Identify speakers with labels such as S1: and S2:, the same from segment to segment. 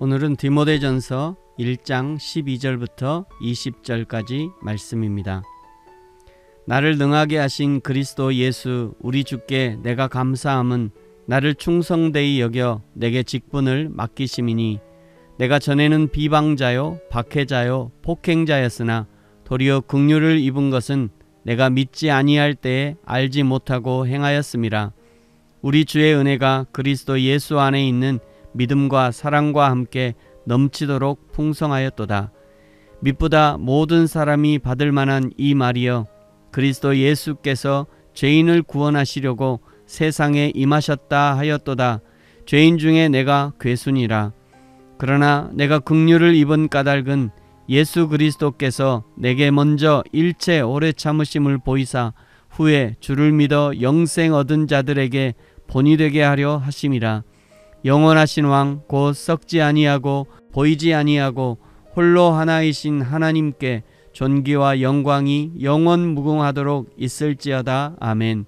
S1: 오늘은 디모데전서 1장 12절부터 20절까지 말씀입니다. 나를 능하게 하신 그리스도 예수 우리 주께 내가 감사함은 나를 충성되이 여겨 내게 직분을 맡기심이니 내가 전에는 비방자요 박해자요 폭행자였으나 도리어 긍휼을 입은 것은 내가 믿지 아니할 때에 알지 못하고 행하였음이라. 우리 주의 은혜가 그리스도 예수 안에 있는 믿음과 사랑과 함께 넘치도록 풍성하였도다. mit보다 모든 사람이 받을 만한 이 말이여, 그리스도 예수께서 죄인을 구원하시려고 세상에 임하셨다 하였도다. 죄인 중에 내가 괴순이라. 그러나 내가 긍휼을 입은 까닭은 예수 그리스도께서 내게 먼저 일체 오래 참으심을 보이사 후에 주를 믿어 영생 얻은 자들에게 본이 되게 하려 하심이라. 영원하신 왕 곧 썩지 아니하고 보이지 아니하고 홀로 하나이신 하나님께 존귀와 영광이 영원 무궁하도록 있을지어다. 아멘.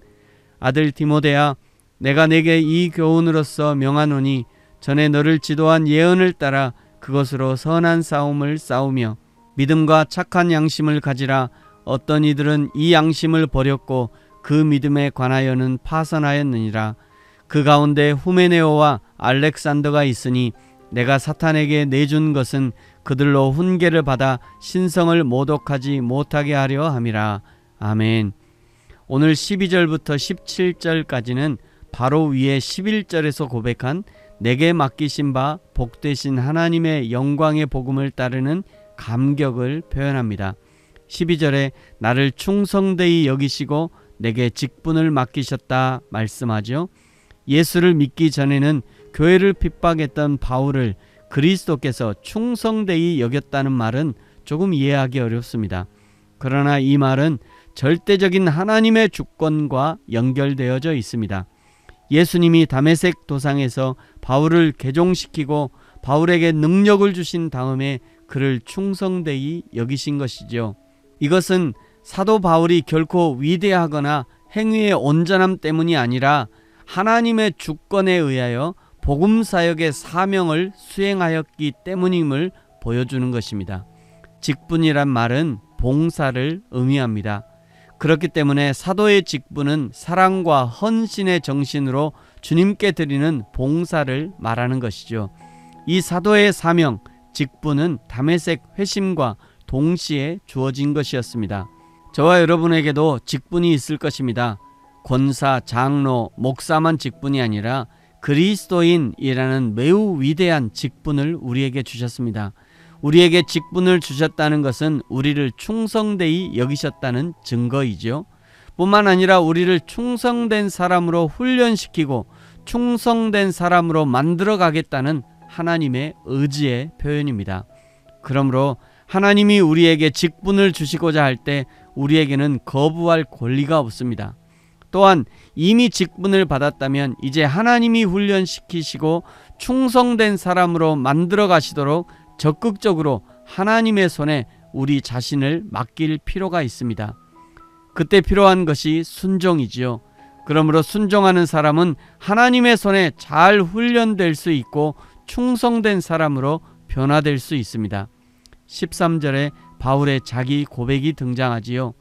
S1: 아들 디모데야, 내가 내게 이 교훈으로서 명하노니 전에 너를 지도한 예언을 따라 그것으로 선한 싸움을 싸우며 믿음과 착한 양심을 가지라. 어떤 이들은 이 양심을 버렸고 그 믿음에 관하여는 파선하였느니라. 그 가운데 후메네오와 알렉산더가 있으니 내가 사탄에게 내준 것은 그들로 훈계를 받아 신성을 모독하지 못하게 하려 함이라. 아멘. 오늘 12절부터 17절까지는 바로 위에 11절에서 고백한 내게 맡기신 바 복되신 하나님의 영광의 복음을 따르는 감격을 표현합니다. 12절에 나를 충성되이 여기시고 내게 직분을 맡기셨다 말씀하죠. 예수를 믿기 전에는 교회를 핍박했던 바울을 그리스도께서 충성되이 여겼다는 말은 조금 이해하기 어렵습니다. 그러나 이 말은 절대적인 하나님의 주권과 연결되어져 있습니다. 예수님이 다메섹 도상에서 바울을 개종시키고 바울에게 능력을 주신 다음에 그를 충성되이 여기신 것이죠. 이것은 사도 바울이 결코 위대하거나 행위의 온전함 때문이 아니라 하나님의 주권에 의하여 복음사역의 사명을 수행하였기 때문임을 보여주는 것입니다. 직분이란 말은 봉사를 의미합니다. 그렇기 때문에 사도의 직분은 사랑과 헌신의 정신으로 주님께 드리는 봉사를 말하는 것이죠. 이 사도의 사명, 직분은 다메섹 회심과 동시에 주어진 것이었습니다. 저와 여러분에게도 직분이 있을 것입니다. 권사, 장로, 목사만 직분이 아니라 그리스도인이라는 매우 위대한 직분을 우리에게 주셨습니다. 우리에게 직분을 주셨다는 것은 우리를 충성되이 여기셨다는 증거이죠. 뿐만 아니라 우리를 충성된 사람으로 훈련시키고 충성된 사람으로 만들어 가겠다는 하나님의 의지의 표현입니다. 그러므로 하나님이 우리에게 직분을 주시고자 할 때 우리에게는 거부할 권리가 없습니다. 또한 이미 직분을 받았다면 이제 하나님이 훈련시키시고 충성된 사람으로 만들어 가시도록 적극적으로 하나님의 손에 우리 자신을 맡길 필요가 있습니다. 그때 필요한 것이 순종이지요. 그러므로 순종하는 사람은 하나님의 손에 잘 훈련될 수 있고 충성된 사람으로 변화될 수 있습니다. 13절에 바울의 자기 고백이 등장하지요.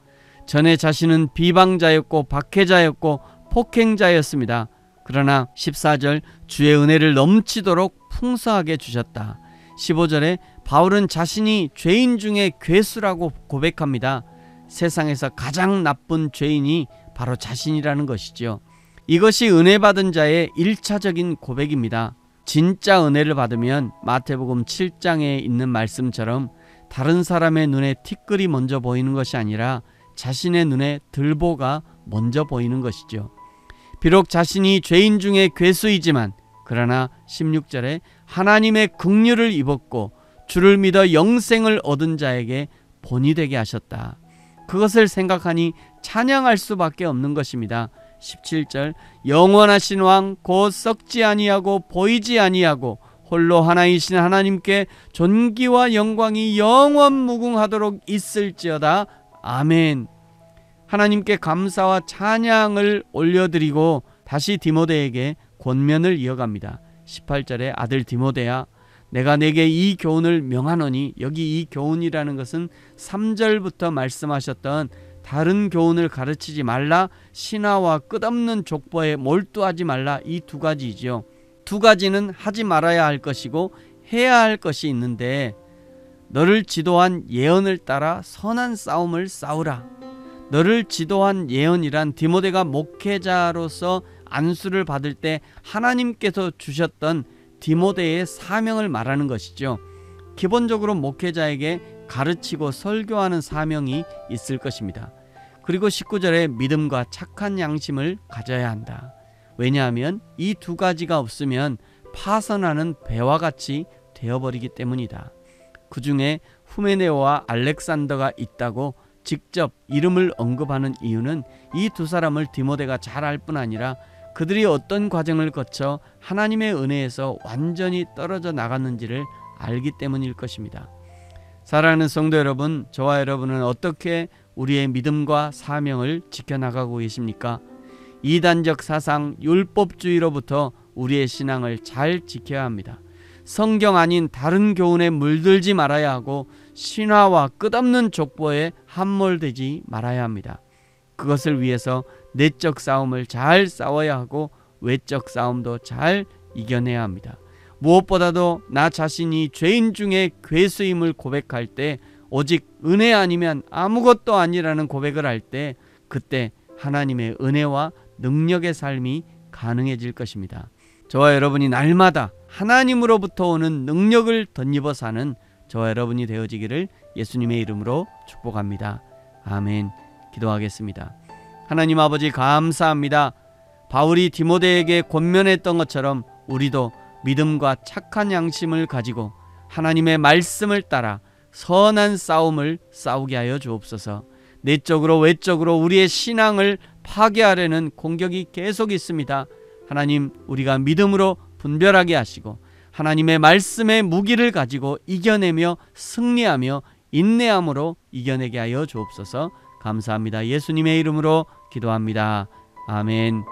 S1: 전에 자신은 비방자였고 박해자였고 폭행자였습니다. 그러나 14절 주의 은혜를 넘치도록 풍성하게 주셨다. 15절에 바울은 자신이 죄인 중에 괴수라고 고백합니다. 세상에서 가장 나쁜 죄인이 바로 자신이라는 것이죠. 이것이 은혜 받은 자의 1차적인 고백입니다. 진짜 은혜를 받으면 마태복음 7장에 있는 말씀처럼 다른 사람의 눈에 티끌이 먼저 보이는 것이 아니라 자신의 눈에 들보가 먼저 보이는 것이죠. 비록 자신이 죄인 중에 괴수이지만 그러나 16절에 하나님의 긍휼을 입었고 주를 믿어 영생을 얻은 자에게 본이 되게 하셨다. 그것을 생각하니 찬양할 수밖에 없는 것입니다. 17절 영원하신 왕 곧 썩지 아니하고 보이지 아니하고 홀로 하나이신 하나님께 존귀와 영광이 영원 무궁하도록 있을지어다. 아멘. 하나님께 감사와 찬양을 올려드리고 다시 디모데에게 권면을 이어갑니다. 18절에 아들 디모데야, 내가 내게 이 교훈을 명하노니, 여기 이 교훈이라는 것은 3절부터 말씀하셨던 다른 교훈을 가르치지 말라, 신화와 끝없는 족보에 몰두하지 말라, 이 두 가지이죠. 두 가지는 하지 말아야 할 것이고 해야 할 것이 있는데, 너를 지도한 예언을 따라 선한 싸움을 싸우라. 너를 지도한 예언이란 디모데가 목회자로서 안수를 받을 때 하나님께서 주셨던 디모데의 사명을 말하는 것이죠. 기본적으로 목회자에게 가르치고 설교하는 사명이 있을 것입니다. 그리고 19절에 믿음과 착한 양심을 가져야 한다. 왜냐하면 이 두 가지가 없으면 파선하는 배와 같이 되어버리기 때문이다. 그 중에 후메네오와 알렉산더가 있다고 직접 이름을 언급하는 이유는 이 두 사람을 디모데가 잘 알 뿐 아니라 그들이 어떤 과정을 거쳐 하나님의 은혜에서 완전히 떨어져 나갔는지를 알기 때문일 것입니다. 사랑하는 성도 여러분, 저와 여러분은 어떻게 우리의 믿음과 사명을 지켜나가고 계십니까? 이단적 사상, 율법주의로부터 우리의 신앙을 잘 지켜야 합니다. 성경 아닌 다른 교훈에 물들지 말아야 하고 신화와 끝없는 족보에 함몰되지 말아야 합니다. 그것을 위해서 내적 싸움을 잘 싸워야 하고 외적 싸움도 잘 이겨내야 합니다. 무엇보다도 나 자신이 죄인 중에 괴수임을 고백할 때, 오직 은혜 아니면 아무것도 아니라는 고백을 할 때, 그때 하나님의 은혜와 능력의 삶이 가능해질 것입니다. 저와 여러분이 날마다 하나님으로부터 오는 능력을 덧입어 사는 저와 여러분이 되어지기를 예수님의 이름으로 축복합니다. 아멘. 기도하겠습니다. 하나님 아버지, 감사합니다. 바울이 디모데에게 권면했던 것처럼 우리도 믿음과 착한 양심을 가지고 하나님의 말씀을 따라 선한 싸움을 싸우게 하여 주옵소서. 내적으로 외적으로 우리의 신앙을 파괴하려는 공격이 계속 있습니다. 하나님, 우리가 믿음으로 분별하게 하시고 하나님의 말씀의 무기를 가지고 이겨내며 승리하며 인내함으로 이겨내게 하여 주옵소서. 감사합니다. 예수님의 이름으로 기도합니다. 아멘.